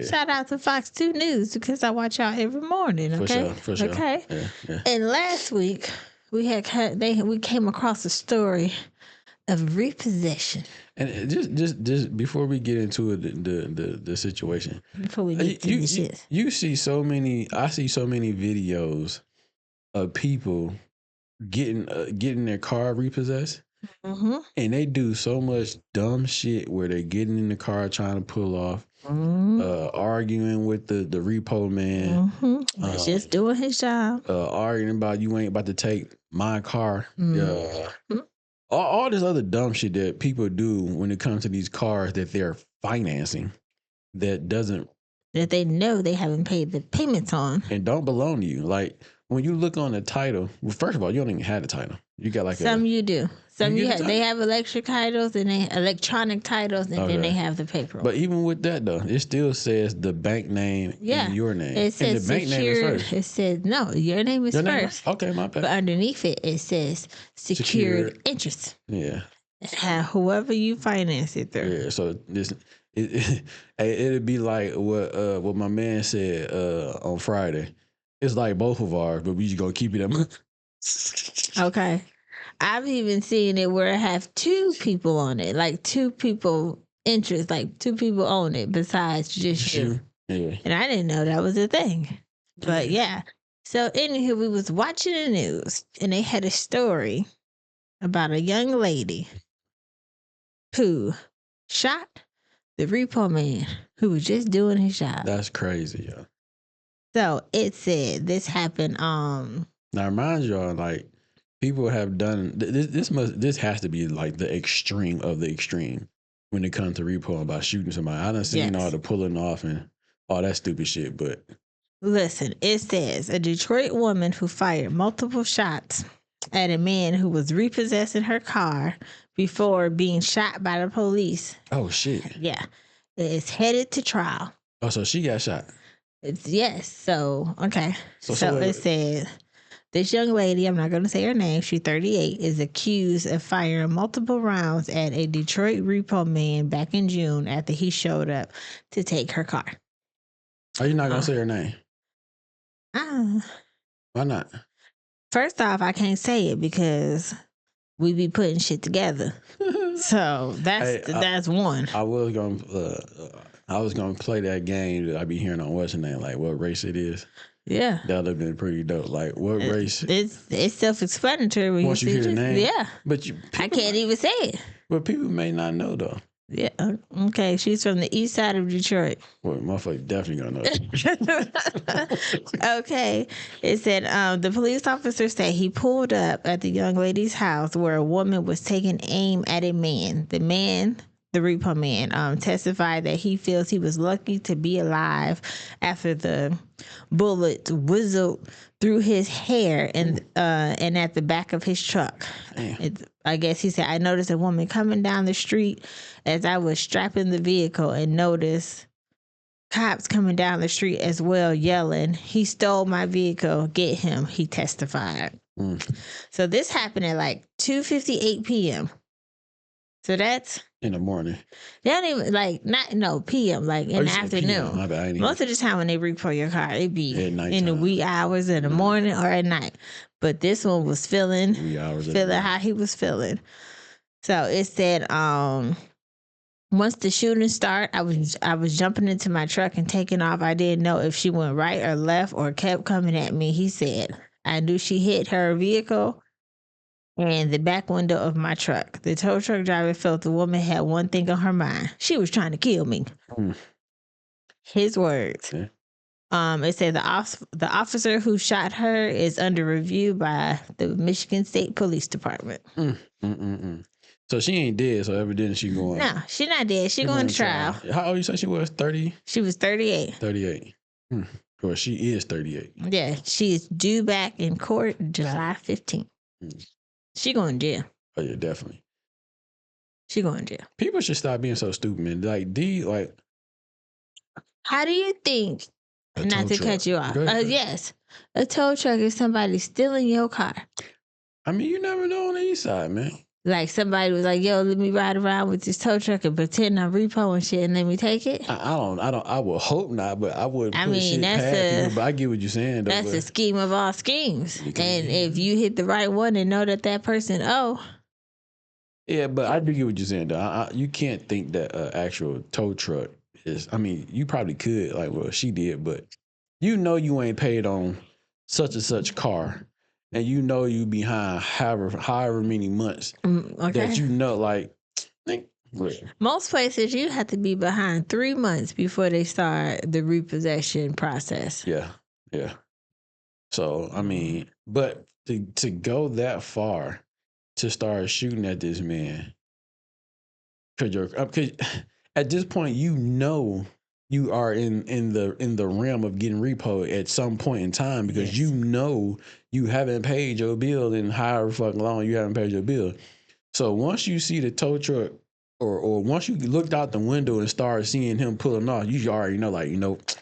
Shout out to Fox 2 News because I watch y'all every morning. Okay, for sure. Okay. Yeah. And last week we came across a story of repossession. And just before we get into it, the situation. Before we get to the shit, I see so many videos of people getting their car repossessed. Mm-hmm. And they do so much dumb shit where they're getting in the car trying to pull off, arguing with the repo man, just doing his job, arguing about you ain't about to take my car. All this other dumb shit that people do when it comes to these cars that they're financing that they know they haven't paid the payments on and don't belong to you. Like when you look on the title, well, first of all, you don't even have the title. You got like some you do. Some you they have electronic titles and electronic titles, and then they have the paper. But even with that though, it still says the bank name and your name. It says and the bank name is first. It says no, your name is first. Okay, my bad. But underneath it says secured interest. Yeah. Whoever you finance it through. Yeah. So it'd be like what my man said on Friday. It's like both of ours, but we just gonna keep it up. Okay. I've even seen it where I have two people on it, like two people interest, like two people own it besides just you. Yeah. And I didn't know that was a thing. But yeah. So anywho, we was watching the news and they had a story about a young lady who shot the repo man who was just doing his job. That's crazy, yo. So it said this happened. Now remind y'all, like people have done this has to be like the extreme of the extreme when it comes to repo about shooting somebody. I done seen all the pulling off and all that stupid shit, but listen, it says a Detroit woman who fired multiple shots at a man who was repossessing her car before being shot by the police. Oh shit. Yeah. Is headed to trial. Oh, so she got shot. Yes. So, okay. So wait. It said this young lady, I'm not going to say her name, she's 38, is accused of firing multiple rounds at a Detroit repo man back in June after he showed up to take her car. Are you not going to say her name? Why not? First off, I can't say it because we be putting shit together. So that's one. I was gonna play that game that I be hearing on what's her name, like what race it is. Yeah, that would have been pretty dope. Like what race? It's self-explanatory when once you hear the name. Yeah, but I can't even say it. But people may not know though. Yeah. Okay. She's from the east side of Detroit. Well, motherfucker definitely gonna know. Okay. It said the police officer said he pulled up at the young lady's house where a woman was taking aim at a man. The man, the repo man, testified that he feels he was lucky to be alive after the bullet whistled through his hair and at the back of his truck. I guess he said, I noticed a woman coming down the street as I was strapping the vehicle and noticed cops coming down the street as well, yelling, he stole my vehicle, get him, he testified. So this happened at like 2:58 p.m. So that's in the morning. They don't even PM, like in the afternoon. My bad, most of the time when they repo your car, it be in the wee hours in the Mm-hmm. morning or at night. But this one was feeling how he was feeling. So it said, once the shooting started, I was jumping into my truck and taking off. I didn't know if she went right or left or kept coming at me. He said, I knew she hit her vehicle and the back window of my truck. The tow truck driver felt the woman had one thing on her mind. She was trying to kill me. His words. Yeah. It said the officer who shot her is under review by the Michigan State Police Department. So she ain't dead, so evidently she going. No, she not dead. She going to trial. How old you say she was? 30? She was 38. 38. Well, she is 38. Yeah, she is due back in court July 15th. She going to jail. Oh yeah, definitely. She going to jail. People should stop being so stupid, man. How do you think? Not to cut you off. Yes, a tow truck is somebody stealing your car. I mean, you never know on the east side, man. Like somebody was like, "Yo, let me ride around with this tow truck and pretend I'm repo and shit, and let me take it." I would hope not, but I wouldn't put shit that's past people. But I get what you're saying, though. That's the scheme of all schemes. And if you hit the right one and know that person, yeah, but I do get what you're saying, though. You can't think that actual tow truck is. I mean, you probably could, like, well, she did, but you know you ain't paid on such and such car, and you know you behind however many months that you know, like. Most places you have to be behind 3 months before they start the repossession process. Yeah. So I mean, but to go that far to start shooting at this man, because at this point you know you are in the realm of getting repo at some point in time, because you know you haven't paid your bill in however fucking long you haven't paid your bill. So once you see the tow truck, or once you looked out the window and started seeing him pulling off, you already know, like,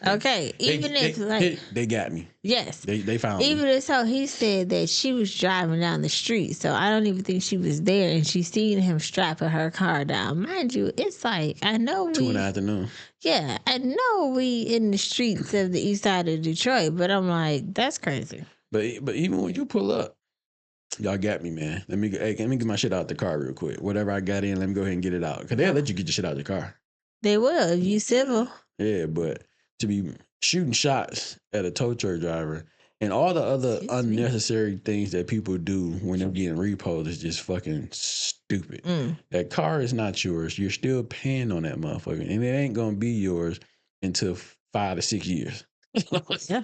okay, they got me. Yes, they found me. Even if so, he said that she was driving down the street, so I don't even think she was there, and she seen him strapping her car down. Mind you, it's like, I know 2 in the afternoon. Yeah, I know we in the streets of the east side of Detroit, but I'm like, that's crazy. But even when you pull up, y'all got me, man. Let me get my shit out the car real quick. Whatever I got in, let me go ahead and get it out. Because they'll let you get your shit out the car. They will, if you civil. Yeah, but to be shooting shots at a tow truck driver and all the other unnecessary things that people do when they're getting repoed is just fucking stupid. That car is not yours. You're still paying on that motherfucker, and it ain't gonna be yours until 5 to 6 years. Yeah.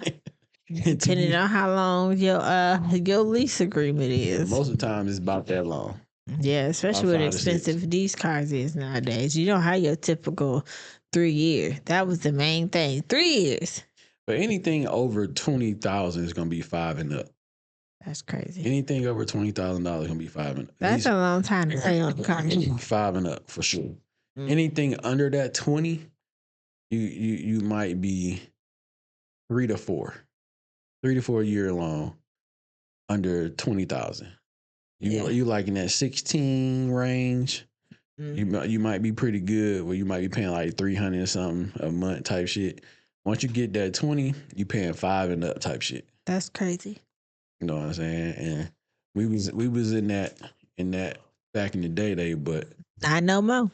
Depending on how long your lease agreement is. Most of the time, it's about that long. Yeah, especially with expensive these cars is nowadays. You don't have your typical 3 years. That was the main thing. 3 years. But anything over $20,000 is gonna be 5 and up. That's crazy. Anything over $20,000 is gonna be 5 and up. That's a long time to pay on the car. 5 and up for sure. Anything under that 20, you might be 3 to 4 year long under 20,000. You like in that 16 range. You might be pretty good, where you might be paying like $300 or something a month type shit. Once you get that 20, you paying 5 and up type shit. That's crazy. You know what I'm saying? And we was in that back in the day, but I know more.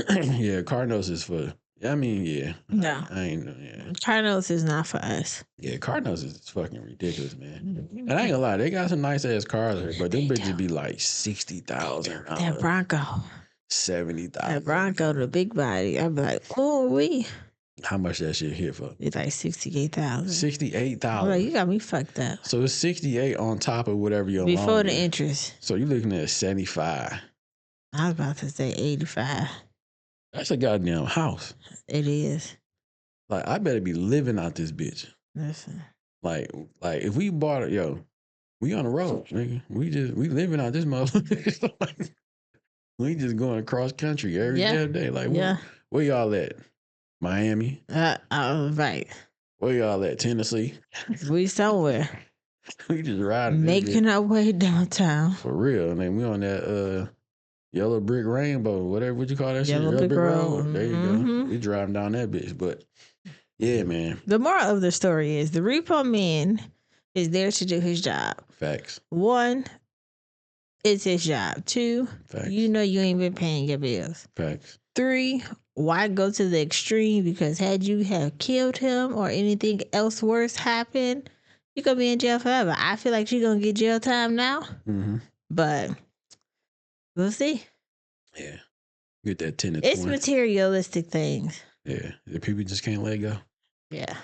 Yeah, Cardinals is for. I mean, yeah. No, I ain't. Yeah. Cardinals is not for us. Yeah, Cardinals is fucking ridiculous, man. And I ain't gonna lie, they got some nice ass cars here, but them bitches be like $60,000. That Bronco. 70,000. That Bronco, the big body. I'm like, oh, How much that shit here for? It's like 68,000. 68,000. Like, you got me fucked up. So it's 68 on top of whatever your before loan the is. interest. So you're looking at 75. I was about to say 85. That's a goddamn house. It is. Like, I better be living out this bitch. Listen. Like if we bought it, we on the road, nigga. We living out this motherfucker. We just going across country every damn day. Like, where y'all at? Miami? Right. Where y'all at? Tennessee? We somewhere. We just riding. Making our way downtown. For real. And then we on that yellow brick rainbow, whatever what you call that yellow shit? Brick road. There you go. We driving down that bitch. But yeah, man. The moral of the story is the repo man is there to do his job. Facts. 1, it's his job. 2, Facts. You know you ain't been paying your bills. Facts. 3, why go to the extreme? Because had you have killed him or anything else worse happened, you're going to be in jail forever. I feel like you're going to get jail time now. But we'll see. Yeah. Get that 10 to 20. It's materialistic things. Yeah. The people just can't let go. Yeah.